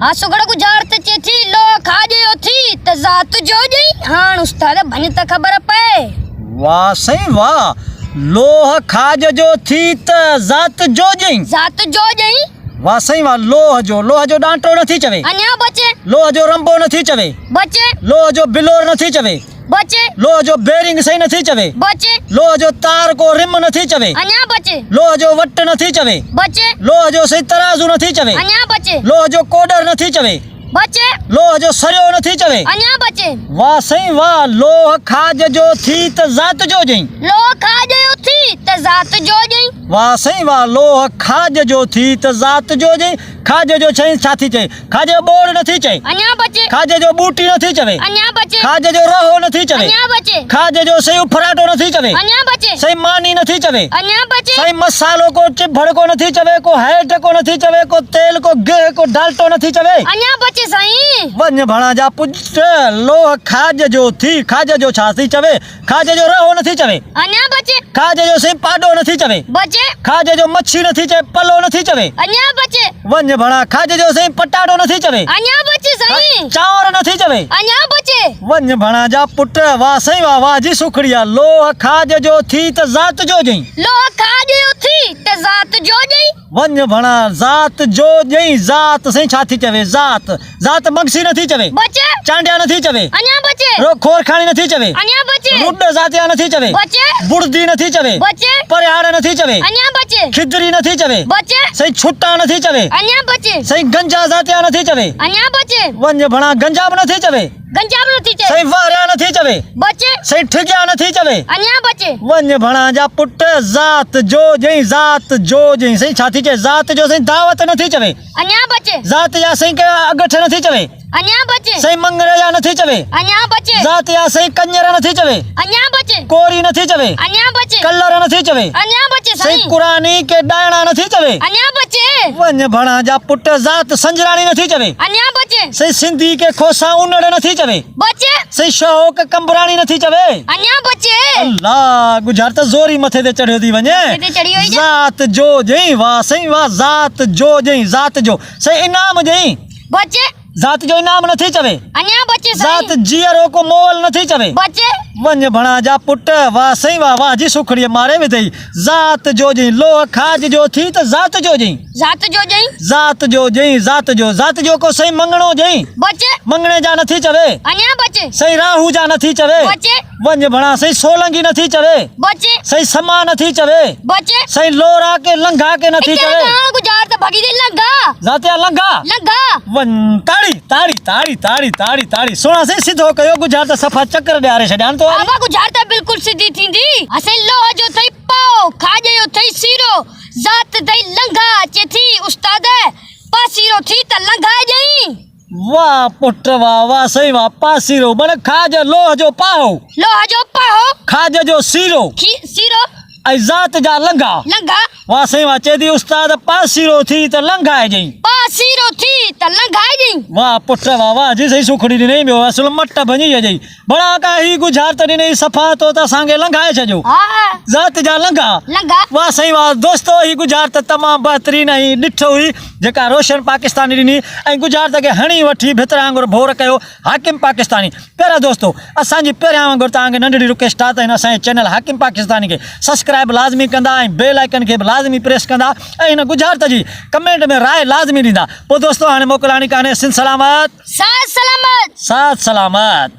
हाँ सुगड़ गुजारत चेथी लो खाजे थी त जात जो जई हां उस्ताद भन त खबर पे। वाह सही वाह। लोह खाज जो थी त जात जो जई। जात जो जई। वाह सही वाह। लोह जो डांटो नथी चवे। अन्या बचे। लोह जो रंबो नथी चवे। बचे। लोह जो बिलोर नथी चवे। बचे। लोह जो बेरिंग सही नथी चवे। बचे। लोह जो तार को रिम नथी चवे। अन्या बचे। लोह जो वट नथी चवे। बचे। लोह जो सही तराजू नथी चवे। अन्या बचे। लोह जो कोडर नथी चवे। बचे। लोह जो सरियो नथी चवे। अन्या बचे। वाह सही वाह। लोह खाज जो थी त जात जो जई। लो खाजे थी त जात जो जई। वाह सही वाह। लोह खाज जो थी त जात जो जई। खाजे जो छई छाती चई। खाजे जो बोड़ नथी चई। अन्या बचे। खाजे जो बूटी नथी चवे। अन्या बचे। खाजे जो रहो नथी चवे। अन्या बचे। खाजे जो सही उफराटो नथी चवे। अन्या बचे। सही मानी नथी चवे। अन्या बचे। सही मसालो को चिभड़ को नथी चवे। को हैड को नथी चवे। को तेल को गेह को डालटो नथी चवे। अन्या बचे सही। वन्य भणा जा पुत्र लोह खाज जो थी। खाज जो छाती चवे। खाजे जो रहो नथी चवे। अन्या बचे। खाजे जो सही पाडो नथी चवे। बचे। खाजे जो मच्छी नथी चवे। पलो नथी चवे। अन्या बचे। वन्य भणा खाजे जो सही पटाटो नथी चवे। अन्या बचे सही। चावर नथी चवे। अन्या बचे। वन्य भणा जा पुत्र वाह सही वाह। वाह जी सुखड़िया। लोह खाज जो थी त जात जो जई। लो खाजे थी त जात जो जई। वन्य भणा जात जो जई। जात सही छाती चवे। जात मगसी नथी चवे। बचे। चांडिया नथी चवे। अन्या बचे। रो खोर खानी नथी चवे। अन्या बचे। रुड जातिया नथी चवे। बचे। बुड़दी नथी चवे। बचे। परिहाड़ नथी चवे। अन्या बचे। खिदरी नथी चवे। बचे। सही छुट्टा नथी चवे। अन्या बचे। सही गंजा जातिया नथी चवे। अन्या बचे। वन्य भणा गंजाब नथी चवे। गंजाब नथी चे। सही वारिया नथी चवे। बचे। सही ठिगिया नथी चवे। अन्या बचे। वन्य भणा जा पुट जात जो जई। जात जो जई सही छाती चे। जात जो सही दावत नथी चवे। अन्या बचे। जात या सही के अगठ नथी चवे। अन्या बचे। सही मंगरे या नथी चवे। अन्या बचे। जात या सही कंजर नथी चवे। अन्या बचे। कोरी नथी चवे। अन्या बचे। कलर नथी चवे। अन्या बचे सही सही। कुरानी के डायना नथी चवे। अन्या बचे। वन्य भणा जा पुट जात संजरानी नथी चवे। अन्या बचे। सही सिंधी के खोसा उनड़ नथी चवे। बचे। सही शौक कंबरानी नथी चवे। अन्या बचे। अल्लाह गुजरात जोरी मथे ते चढ़ियो थी वञे। मथे ते चढ़ी वई जे। जात जो जई। वाह सही वाह। जात जो जई। जात जो सही इनाम जई। बचे। जात जो इनाम नथी चवे। अन्या बचे जात सही। जीअरो को मोल नथी चवे। बचे। वन्य भणा जा पुट वाह सही वाह। वाह जी सुखड़िए मारे विधई। जात जो जई। लोह खाज जो थी त जात जो जई। जात जो जई। जात जो जई। जात जो को सही मंगणो जई। बचे। मंगणे जा नथी चवे। अन्या बचे। सही राहू जा नथी चवे। बचे। वन्य भणा सही सोलंगी नथी चवे। बचे। सही समा नथी चवे। बचे। सही लोरा के लंघा के नथी चवे। गुजार त भगी दे लंगा। जातिया लंघा। लंगा। वन ताड़ी ताड़ी ताड़ी ताड़ी ताड़ी ताड़ी सोना से सिद्धो कयो गुजरात सफा चक्कर ॾियारे छॾियान तो आवा गुजार त बिल्कुल सीधी थींदी। असे लोह जो थई पाओ खाजे जो थई सीरो। जात थई लंघा चे थी उस्ताद पासीरो थी त लंघा जई। वाह पुट वाह। वाह सही वाह। पासीरो बन खाज लोह जो पाहो। लोह जो पाहो खाज जो सीरो। सीरो। ऐं जात जा लंघा। लंघा। वाह सही वाह। चेदी उस्ताद पासीरो थी त लंघाए जई। पासीरो थी त लंघाए जई। वाह पुट वाह। वाह जी सही सुखड़ी ॾिनई ॿियो असुल मट भञी जई। बड़ा का ही गुजरात ॾिनई सफ़ा तो त असांखे लंघाए छॾियो। हां। जात जा लंघा। लंघा। वाह सही वाह। दोस्तो ही गुजरात तमाम बहितरीन ही ॾिठो हुई जेका रोशन पाकिस्तानी ॾिनी ऐं गुजरात खे हणी वठी भितरां वांगुरु भोर कयो हाकिम पाकिस्तानी। पहिरियां दोस्तो असांजी पहिरियां वांगुरु तव्हांखे नंढड़ी रिक्वेस्ट आहे त हिन असांजे चैनल हाकिम पाकिस्तानी खे सब्सक्राइब लाज़मी कंदा ऐं बेल आइकन खे बि लाज़मी प्रेस कंदा ऐं हिन गुजरात जी कमेंट में राय लाज़मी ॾींदा। पोइ दोस्तो हाणे मोकिलाणी कान्हे। सिंध सलामत। साथ सलामत। साथ सलामत।